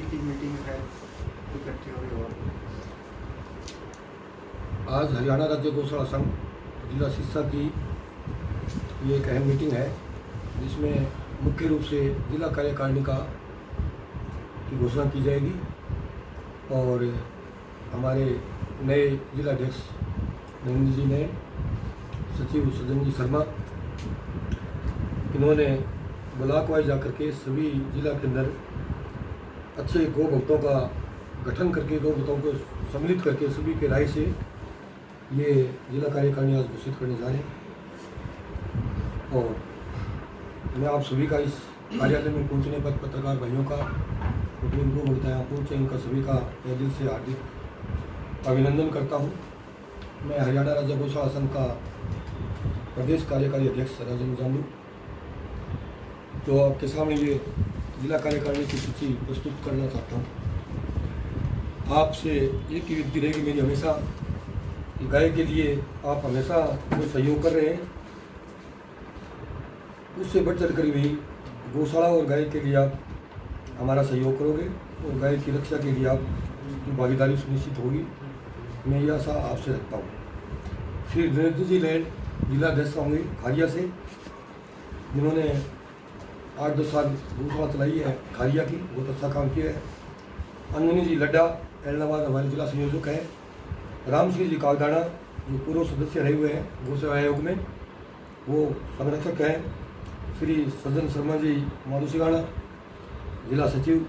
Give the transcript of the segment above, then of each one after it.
की मीटिंग है इकट्ठी हो रही हो। आज हरियाणा राज्य गौशाला संघ जिला सिरसा की ये एक अहम मीटिंग है जिसमें मुख्य रूप से जिला कार्यकारिणी की घोषणा की जाएगी और हमारे नए जिलाध्यक्ष नरेंद्र जी ने सचिव सज्जन जी शर्मा इन्होंने ब्लॉक वाइज जाकर के सभी जिला के अंदर अच्छे गौ भक्तों का गठन करके गौ भक्तों को सम्मिलित करके सभी के राय से ये जिला कार्यकारिणी आज घोषित करने जा रहे हैं। और मैं आप सभी का इस कार्यालय में पहुंचने पर पत्रकार भाइयों का उनको बोलता है पहुँचे उनका सभी का तहे दिल से हार्दिक अभिनंदन करता हूं। मैं हरियाणा राज्य गौशाला संघ का प्रदेश कार्यकारी अध्यक्ष राजेंद्र जांबू जो आपके सामने ये जिला कार्यकारिणी की सूची प्रस्तुत करना चाहता हूँ। आपसे एक ही विनती रहेगी मेरी हमेशा कि गाय के लिए आप हमेशा जो सहयोग कर रहे हैं उससे बढ़ चढ़ कर भी गौशाला और गाय के लिए आप हमारा सहयोग करोगे और गाय की रक्षा के लिए आप की भागीदारी सुनिश्चित होगी। मैं यह आशा आपसे रखता हूँ। श्री नरेंद्र जी लैंड जिलाध्यक्ष होंगे खारिया से, जिन्होंने 8-10 साल गौशाला चलाई है खारिया की, बहुत अच्छा काम किया है। अंजनी जी लड्डा एलनाबाद हमारे जिला संयोजक हैं। राम सिंह जी कागदाना जो पूर्व सदस्य रहे हुए हैं गौ सेवा आयोग में, वो संरक्षक हैं। श्री सज्जन शर्मा जी माधुसिगाना जिला सचिव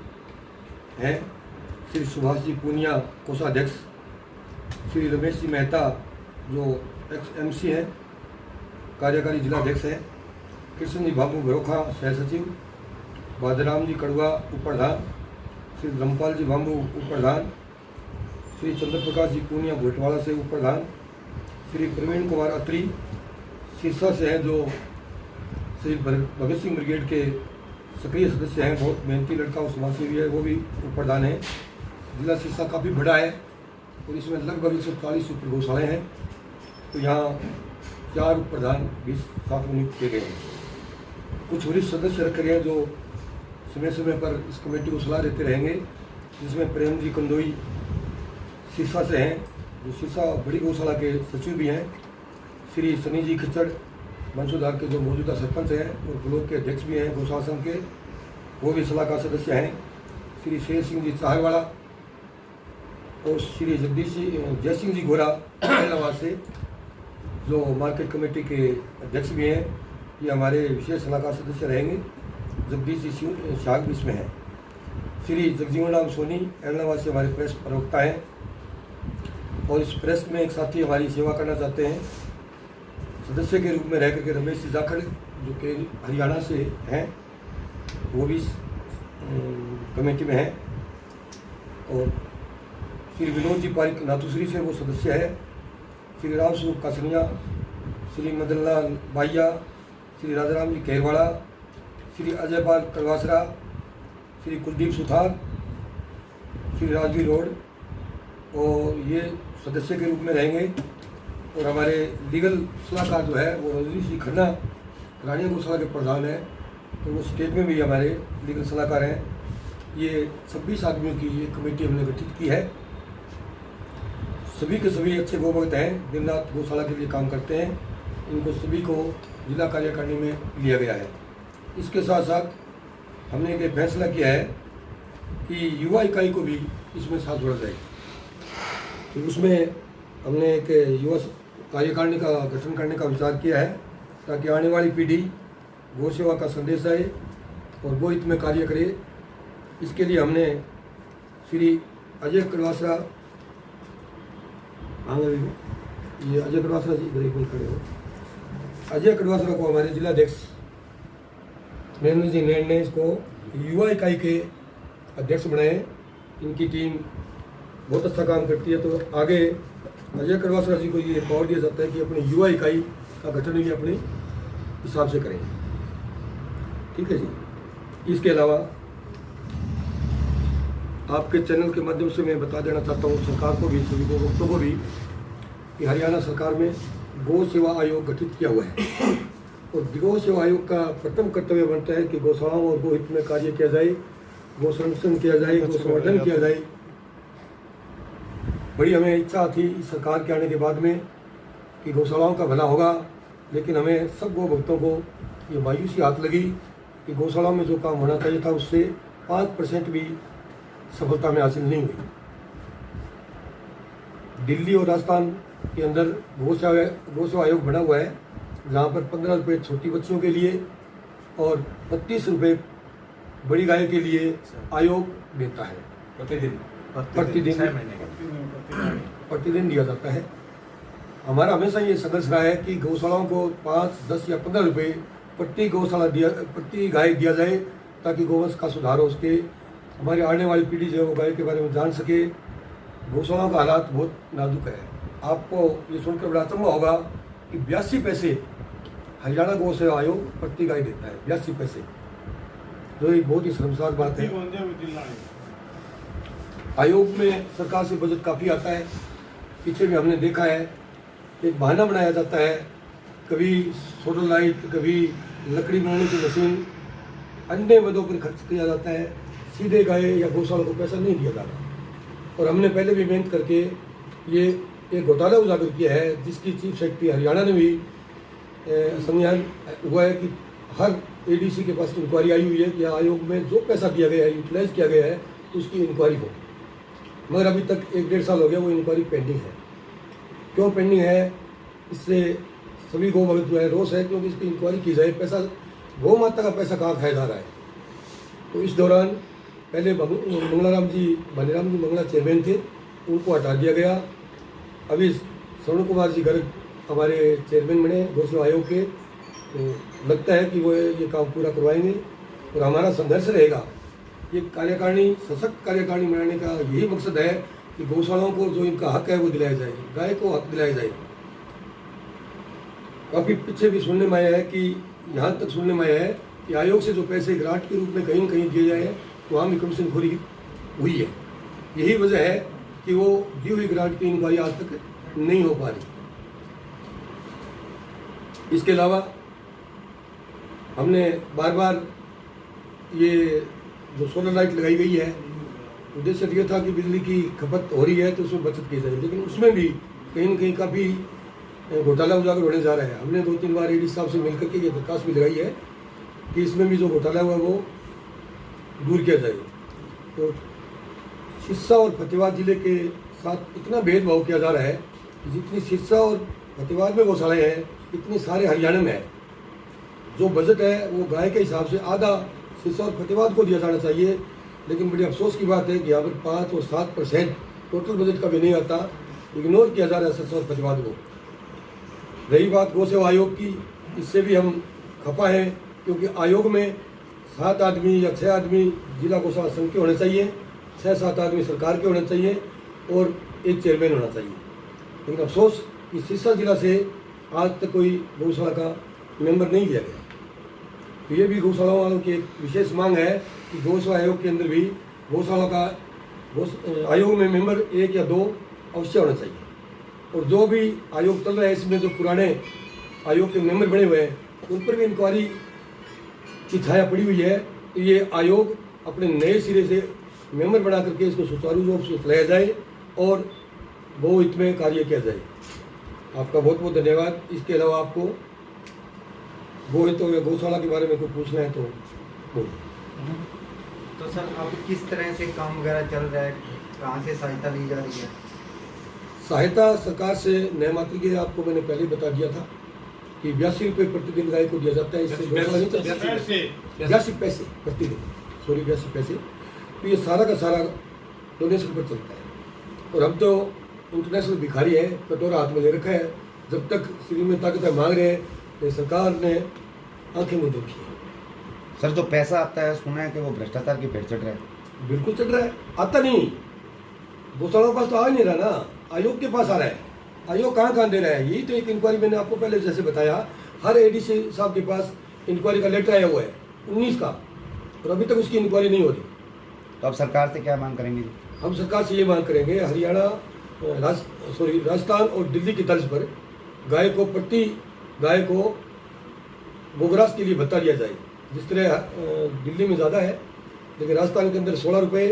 हैं। श्री सुभाष जी पूनिया कोषाध्यक्ष, श्री रमेश जी मेहता जो XMC हैं कार्यकारी जिलाध्यक्ष हैं। कृष्ण जी बाबू बरोखा सह सचिव, बादराम जी कड़वा उप प्रधान, श्री धर्मपाल जी बाबू उप प्रधान, श्री चंद्र प्रकाश जी पूनिया घोटवाड़ा से उप प्रधान, श्री प्रवीण कुमार अत्री सिरसा से हैं जो श्री भगत सिंह ब्रिगेड के सक्रिय सदस्य हैं, बहुत मेहनती लड़का और समाजसेवी है, वो भी उप प्रधान है। जिला सिरसा काफ़ी बड़ा है और इसमें लगभग 140 उप गौशालाएँ हैं, तो यहाँ 4 उप प्रधान 20 साथ में नियुक्त किए गए हैं। कुछ वरिष्ठ सदस्य रखे गए हैं जो समय समय पर इस कमेटी को सलाह देते रहेंगे, जिसमें प्रेम जी कंदोई सिरसा से हैं जो सिरसा बड़ी गौशाला के सचिव भी हैं। श्री सनी जी खच्चर बंसुधार के जो मौजूदा सरपंच हैं और ब्लॉक के अध्यक्ष भी हैं गौशाला संघ के, वो भी सलाहकार सदस्य हैं। श्री शेर सिंह जी चाहरवाड़ा और श्री जय सिंह जी गोरा इलाहाबाद से जो मार्केट कमेटी के अध्यक्ष भी हैं, ये हमारे विशेष सलाहकार सदस्य रहेंगे। जगदीश जी शाग भी इसमें हैं। श्री जगजीवन राम सोनी इलाहाबाद से हमारे प्रेस प्रवक्ता हैं और इस प्रेस में एक साथी हमारी सेवा करना चाहते हैं सदस्य के रूप में रह करके रमेश जी जाखड़ जो कि हरियाणा से हैं, वो भी इस कमेटी में हैं। और श्री विनोद जी पारिक नाथुश्री से वो सदस्य है। श्री राम स्वरूप कासनिया, श्री मदन लाल बाइया, श्री राजाराम जी केरवाड़ा, श्री अजय पाल कड़वासरा, श्री कुलदीप सुथार, श्री राजवीर रोड, और ये सदस्य के रूप में रहेंगे। और हमारे लीगल सलाहकार जो है वो रजनीश जी खन्ना रानिया गौशाला के प्रधान है, तो वो स्टेट में भी हमारे लीगल सलाहकार हैं। ये 26 आदमियों की ये कमेटी हमने गठित की है। सभी के सभी अच्छे गौ भक्त हैं, दिन रात गौशाला के लिए काम करते हैं। इनको सभी को जिला कार्यकारिणी में लिया गया है। इसके साथ साथ हमने एक फैसला किया है कि युवा इकाई को भी इसमें साथ जोड़ा जाए, तो उसमें हमने एक युवा कार्यकारिणी का गठन करने का विचार किया है ताकि आने वाली पीढ़ी गौ सेवा का संदेश आए और गो हित में कार्य करे। इसके लिए हमने श्री अजय कड़वासरा, ये अजय कड़वासरा जी इधर एक मिनट खड़े हो, अजय कड़वासरा को हमारे जिलाध्यक्ष नरेंद्र जी लैंड ने इसको युवा इकाई के अध्यक्ष बनाए। इनकी टीम बहुत अच्छा काम करती है, तो आगे अजय कड़वासरा जी को ये पावर दिया जाता है कि अपनी युवा इकाई का गठन भी अपने हिसाब से करें। ठीक है जी। इसके अलावा आपके चैनल के माध्यम से मैं बता देना चाहता हूँ सरकार को भी, सभी गौ भक्तों को भी, कि हरियाणा सरकार में गौ सेवा आयोग गठित किया हुआ है और गौ सेवा आयोग का प्रथम कर्तव्य बनता है कि गौशालाओं और गो हित में कार्य किया जाए गौ संरक्षण किया जाए, गौ संवर्धन किया जाए। बड़ी हमें इच्छा थी इस सरकार के आने के बाद में कि गौशालाओं का भला होगा, लेकिन हमें सब गौ भक्तों को ये मायूसी हाथ लगी कि गौशालाओं में जो काम होना चाहिए था उससे 5% भी सफलता में हासिल नहीं हुई। दिल्ली और राजस्थान के अंदर गौ सेवा आयोग बना हुआ है, जहाँ पर 15 रुपये छोटी बच्चियों के लिए और 25 रुपये बड़ी गाय के लिए आयोग देता है। प्रतिदिन दिया जाता है। हमारा हमेशा ये संघर्ष रहा है कि गौशालाओं को 5, 10 या 15 रुपये प्रति गाय दिया जाए, ताकि गौवंश का सुधार हो सके, हमारी आने वाली पीढ़ी जो है वो गाय के बारे में जान सके। गौशालाओं का हालात बहुत नाजुक है। आपको ये सुनकर बड़ा अचंभा होगा कि 82 पैसे हरियाणा गौ सेवा आयोग प्रति गाय देता है, 82 पैसे, जो एक बहुत ही शर्मसार बात है। आयोग में सरकार से बजट काफ़ी आता है। पीछे भी हमने देखा है, एक बहाना बनाया जाता है, कभी सोलर लाइट, कभी लकड़ी बनाने की मशीन, अन्य मदों पर खर्च किया जाता है, सीधे गाय या गौशाला को पैसा नहीं दिया जाता। और हमने पहले भी मेहनत करके ये एक घोटाला उजागर किया है, जिसकी चीफ सेक्रेटरी हरियाणा ने भी संज्ञान हुआ है कि हर एडीसी के पास इंक्वायरी आई हुई है कि आयोग में जो पैसा दिया गया है, यूटिलाइज किया गया है, उसकी इंक्वायरी हो। मगर अभी तक 1-1.5 साल हो गया वो इंक्वायरी पेंडिंग है। क्यों पेंडिंग है? इससे सभी गौ भक्त जो है रोष है, क्योंकि इसकी इंक्वायरी की जाए। पैसा गौ माता का पैसा कहाँ खाया जा रहा है। तो इस दौरान पहले भानीराम जी मंगला चेयरमैन थे, उनको हटा दिया गया। अभी स्वर्ण कुमार जी गर्ग हमारे चेयरमैन बने गौ सेवा आयोग के, तो लगता है कि वो ये काम पूरा करवाएंगे। और हमारा संघर्ष रहेगा, ये कार्यकारिणी सशक्त कार्यकारिणी बनाने का यही मकसद है कि गौशालाओं को जो इनका हक है वो दिलाया जाए, गाय को हक दिलाया जाए। काफ़ी पीछे भी सुनने में आया है कि यहाँ तक सुनने में आया है कि आयोग से जो पैसे ग्रांट के रूप में कहीं न कहीं दिए जाए हैं, तो वहाँ भी कमीशनखोरी हुई है। यही वजह है कि वो दी हुई ग्रांट की इंक्वायरी आज तक नहीं हो पा रही। इसके अलावा हमने बार बार ये जो सोलर लाइट लगाई गई है, उद्देश्य ये था कि बिजली की खपत हो रही है तो उसमें बचत की जाए, लेकिन उसमें भी कहीं न कहीं काफ़ी घोटाला उजागर होने जा रहा है। हमने 2-3 बार एडी साहब से मिलकर के ये दरखास्त भी लगाई है कि इसमें भी जो घोटाला हुआ वो दूर किया जाए। तो सिरसा और फतेहाबाद जिले के साथ इतना भेदभाव किया जा रहा है कि जितनी सिरसा और फतेहाबाद में गौशालाएँ हैं, इतनी सारे हरियाणा में है। जो बजट है वो गाय के हिसाब से आधा सिरसा और फतेहाबाद को दिया जाना चाहिए, लेकिन बड़ी अफसोस की बात है कि यहाँ पर 5 और 7% टोटल बजट का भी नहीं आता, इग्नोर किया जा रहा है सिरसा और फतेहाबाद को। रही बात गौ सेवा आयोग की, इससे भी हम खपा हैं, क्योंकि आयोग में 7 आदमी या 6 आदमी जिला गौशाला संघ के होने चाहिए, 6-7 आदमी सरकार के होने चाहिए और एक चेयरमैन होना चाहिए। लेकिन अफसोस कि सिरसा जिला से आज तक कोई गौशाला का मेंबर नहीं दिया गया। तो ये भी गौशालाओं वालों की एक विशेष मांग है कि गौशाला आयोग के अंदर भी गौशाला का आयोग में मेंबर 1 या 2 अवश्य होना चाहिए। और जो भी आयोग चल रहा है, इसमें जो पुराने आयोग के मेंबर बने हुए हैं, उन पर भी इंक्वायरी की छाया पड़ी हुई है। तो ये आयोग अपने नए सिरे से मेंबर बना करके इसको सुचारू रूप से चलाया जाए और वो हित में कार्य किया जाए। आपका बहुत बहुत धन्यवाद। इसके अलावा आपको गौशाला के बारे में कुछ पूछना है तो बोलिए। तो सर अब किस तरह से काम वगैरह चल रहा है, कहाँ से सहायता ली जा रही है? सहायता सरकार से नए मात्र की आपको मैंने पहले ही बता दिया था कि 82 रुपये प्रतिदिन गाय को दिया जाता है। इससे गौशाला नहीं चलता, 82 पैसे प्रतिदिन, 82 पैसे। तो ये सारा का सारा डोनेशन पर चलता है। और हम तो इंटरनेशनल भिखारी है, कटोरा हाथ में ले रखा है। जब तक श्री में ताकत मांग रहे हैं तो सरकार ने आंखें मुंह देखी है। सर जो पैसा आता है, सुना है कि वो भ्रष्टाचार की भेंट चढ़ रहा है। बिल्कुल चढ़ रहा है, आता नहीं, गौशाला के पास तो आ नहीं रहा ना, आयोग के पास आ रहा है। आयोग कहाँ दे रहा है? यही तो एक इंक्वायरी मैंने आपको पहले जैसे बताया, हर एडीसी साहब के पास इंक्वायरी का लेटर आया हुआ है 19 का, और अभी तक उसकी इंक्वायरी नहीं हो रही। तो अब सरकार से क्या मांग करेंगे? हम सरकार से ये मांग करेंगे, हरियाणा राजस्थान और दिल्ली की तर्ज पर गाय को गोग्रास के लिए भत्ता दिया जाए। जिस तरह दिल्ली में ज़्यादा है, लेकिन राजस्थान के अंदर 16 रुपये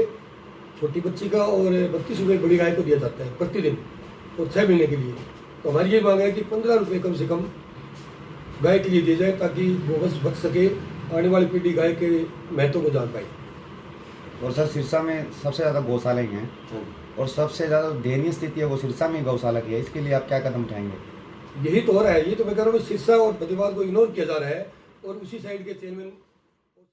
छोटी बच्ची का और 32 रुपये बड़ी गाय को दिया जाता है प्रतिदिन और 6 महीने के लिए। तो हमारी ये मांग है कि 15 रुपये कम से कम गाय के लिए दिए जाए ताकि वो बस बच सके, आने वाली पीढ़ी गाय के महत्व को जान पाए। और सर सिरसा में सबसे ज़्यादा गौशाला ही हैं और सबसे ज़्यादा दयनीय स्थिति है वो सिरसा में गौशाला की है, इसके लिए आप क्या कदम उठाएंगे? यही तो हो रहा है, ये तो मैं कह रहा हूँ सिरसा और बद्रीवाल को इग्नोर किया जा रहा है और उसी साइड के चेयरमैन